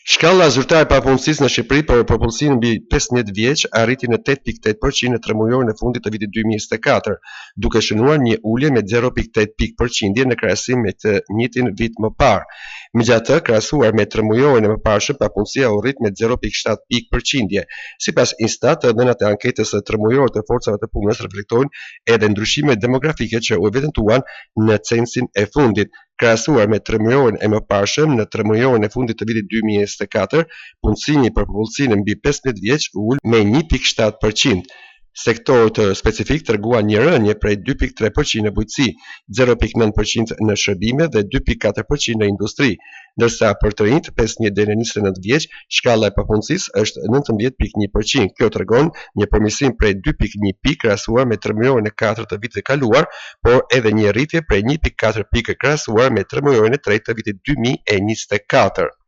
Shkalla zyrtare e papunësisë në Shqipëri për popullsinë mbi 15 vjeç arriti në 8.8% në tremujorin e fundit të vitit 2024, duke shënuar një ulje me 0.8 pikë përqindje në krahasim me të njëjtin vit më parë. Megjithatë, krahasuar me tremujorin e mëparshëm, papunësia u rrit me 0.7 pikë përqindje. Sipas Instat, dhënat e anketës tremujore të forcave të punës reflektojnë edhe ndryshimet demografike që u evidentuan në censin e fundit. Krahasuar me tremujorin e mëparshëm, në tremujorin e fundit të vitit 2024, punësimi për popullsinë mbi 15 vjeç ul me 1.7%. Sektorët specifik treguan një rënje prej 2.3% në bujqësi, 0.9% në shërbime dhe 2.4% në industri, ndërsa për të rinjt 15 deri në 29 vjeç, shkalla e papunësisë është 19.1%. Kjo tregon një përmirësim prej 2.1 pikë krahasuar me tremujorin e katërt të vitit të kaluar, por edhe një rritje prej 1.4 pikë krahasuar me tremujorin e tretë të vitit 2024.